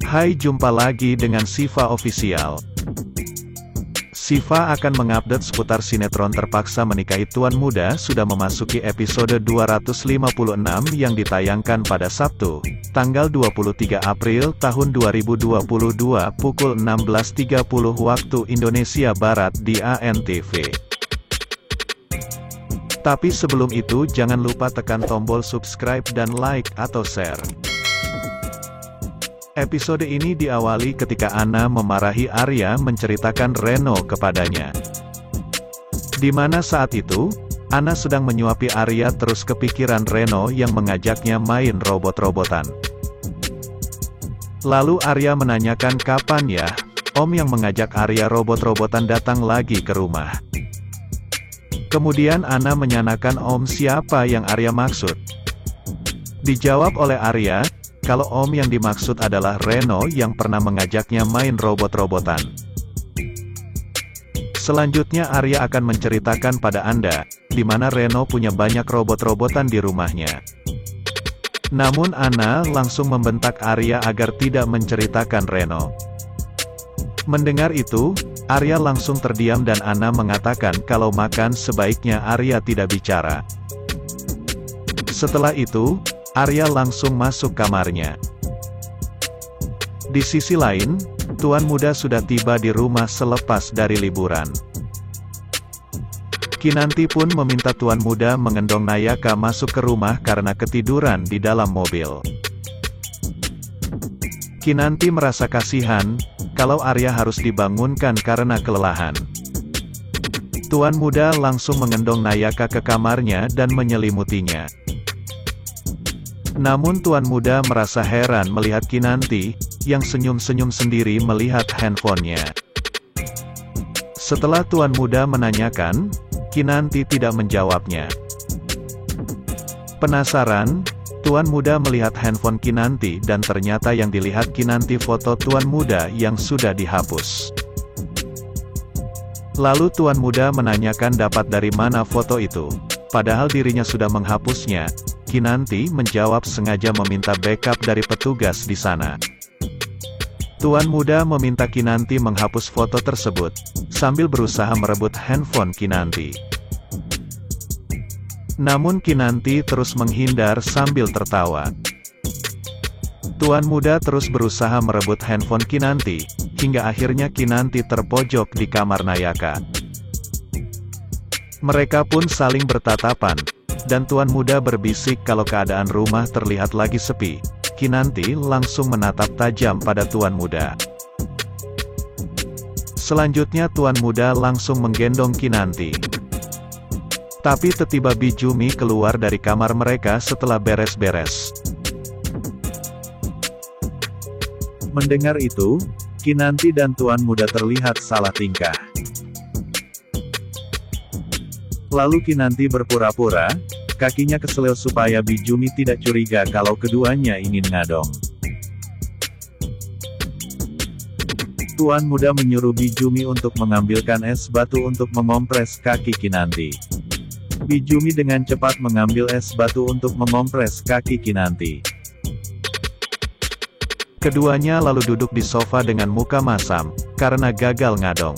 Hai, jumpa lagi dengan Siva Official. Siva akan mengupdate seputar sinetron Terpaksa Menikahi Tuan Muda sudah memasuki episode 256 yang ditayangkan pada Sabtu, tanggal 23 April tahun 2022 pukul 16.30 waktu Indonesia Barat di ANTV. Tapi sebelum itu jangan lupa tekan tombol subscribe dan like atau share. Episode ini diawali ketika Anna memarahi Arya menceritakan Reno kepadanya. Di mana saat itu, Anna sedang menyuapi Arya terus kepikiran Reno yang mengajaknya main robot-robotan. Lalu Arya menanyakan kapan ya, Om yang mengajak Arya robot-robotan datang lagi ke rumah. Kemudian Anna menyanakan Om siapa yang Arya maksud. Dijawab oleh Arya, kalau Om yang dimaksud adalah Reno yang pernah mengajaknya main robot-robotan. Selanjutnya Arya akan menceritakan pada Anda, di mana Reno punya banyak robot-robotan di rumahnya. Namun Anna langsung membentak Arya agar tidak menceritakan Reno. Mendengar itu, Arya langsung terdiam dan Anna mengatakan kalau makan sebaiknya Arya tidak bicara. Setelah itu, Arya langsung masuk kamarnya. Di sisi lain, Tuan Muda sudah tiba di rumah selepas dari liburan. Kinanti pun meminta Tuan Muda mengendong Nayaka masuk ke rumah karena ketiduran di dalam mobil. Kinanti merasa kasihan, kalau Arya harus dibangunkan karena kelelahan. Tuan Muda langsung mengendong Nayaka ke kamarnya dan menyelimutinya. Namun Tuan Muda merasa heran melihat Kinanti, yang senyum-senyum sendiri melihat handphonenya. Setelah Tuan Muda menanyakan, Kinanti tidak menjawabnya. Penasaran, Tuan Muda melihat handphone Kinanti dan ternyata yang dilihat Kinanti foto Tuan Muda yang sudah dihapus. Lalu Tuan Muda menanyakan dapat dari mana foto itu, padahal dirinya sudah menghapusnya. Kinanti menjawab sengaja meminta backup dari petugas di sana. Tuan Muda meminta Kinanti menghapus foto tersebut, sambil berusaha merebut handphone Kinanti. Namun Kinanti terus menghindar sambil tertawa. Tuan Muda terus berusaha merebut handphone Kinanti, hingga akhirnya Kinanti terpojok di kamar Nayaka. Mereka pun saling bertatapan, dan Tuan Muda berbisik kalau keadaan rumah terlihat lagi sepi. Kinanti langsung menatap tajam pada Tuan Muda. Selanjutnya Tuan Muda langsung menggendong Kinanti. Tapi tiba-tiba Bijumi keluar dari kamar mereka setelah beres-beres. Mendengar itu, Kinanti dan Tuan Muda terlihat salah tingkah. Lalu Kinanti berpura-pura, kakinya keselil supaya Bijumi tidak curiga kalau keduanya ingin ngadong. Tuan Muda menyuruh Bijumi untuk mengambilkan es batu untuk mengompres kaki Kinanti. Bijumi dengan cepat mengambil es batu untuk mengompres kaki Kinanti. Keduanya lalu duduk di sofa dengan muka masam, karena gagal ngadong.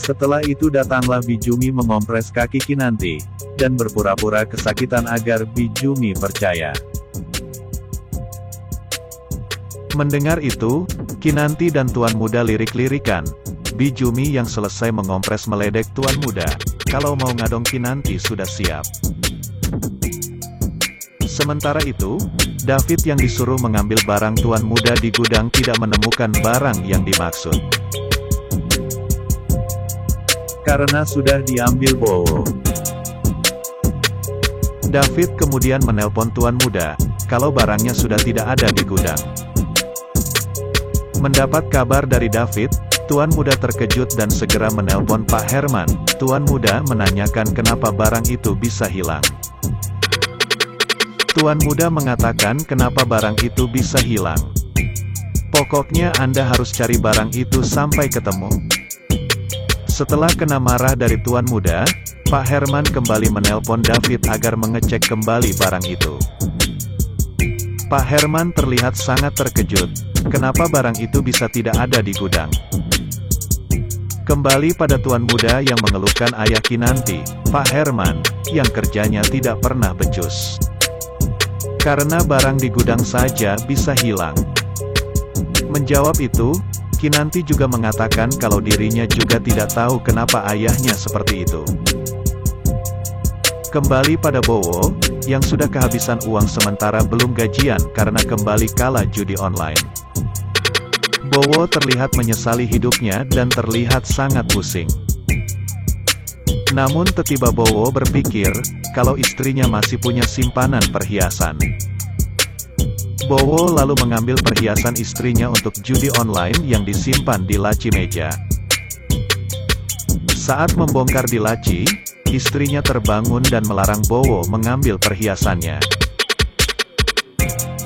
Setelah itu datanglah Bijumi mengompres kaki Kinanti, dan berpura-pura kesakitan agar Bijumi percaya. Mendengar itu, Kinanti dan Tuan Muda lirik-lirikan. Bijumi yang selesai mengompres meledek Tuan Muda, kalau mau ngadong Kinanti sudah siap. Sementara itu, David yang disuruh mengambil barang Tuan Muda di gudang tidak menemukan barang yang dimaksud. Karena sudah diambil Bowo. David kemudian menelpon Tuan Muda, kalau barangnya sudah tidak ada di gudang. Mendapat kabar dari David, Tuan Muda terkejut dan segera menelpon Pak Herman. Tuan Muda menanyakan kenapa barang itu bisa hilang. Tuan Muda mengatakan kenapa barang itu bisa hilang. Pokoknya Anda harus cari barang itu sampai ketemu. Setelah kena marah dari Tuan Muda, Pak Herman kembali menelpon David agar mengecek kembali barang itu. Pak Herman terlihat sangat terkejut. Kenapa barang itu bisa tidak ada di gudang? Kembali pada tuan muda yang mengeluhkan ayah Kinanti, Pak Herman, yang kerjanya tidak pernah becus. Karena barang di gudang saja bisa hilang. Menjawab itu, Kinanti juga mengatakan kalau dirinya juga tidak tahu kenapa ayahnya seperti itu. Kembali pada Bowo, yang sudah kehabisan uang sementara belum gajian karena kembali kalah judi online. Bowo terlihat menyesali hidupnya dan terlihat sangat pusing. Namun tiba-tiba Bowo berpikir, kalau istrinya masih punya simpanan perhiasan. Bowo lalu mengambil perhiasan istrinya untuk judi online yang disimpan di laci meja. Saat membongkar di laci, istrinya terbangun dan melarang Bowo mengambil perhiasannya.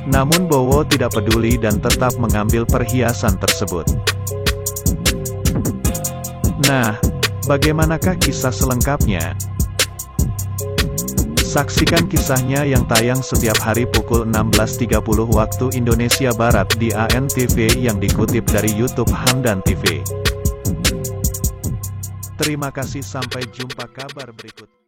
Namun Bowo tidak peduli dan tetap mengambil perhiasan tersebut. Nah, bagaimanakah kisah selengkapnya? Saksikan kisahnya yang tayang setiap hari pukul 16.30 waktu Indonesia Barat di ANTV yang dikutip dari YouTube Hamdan TV. Terima kasih, sampai jumpa kabar berikut.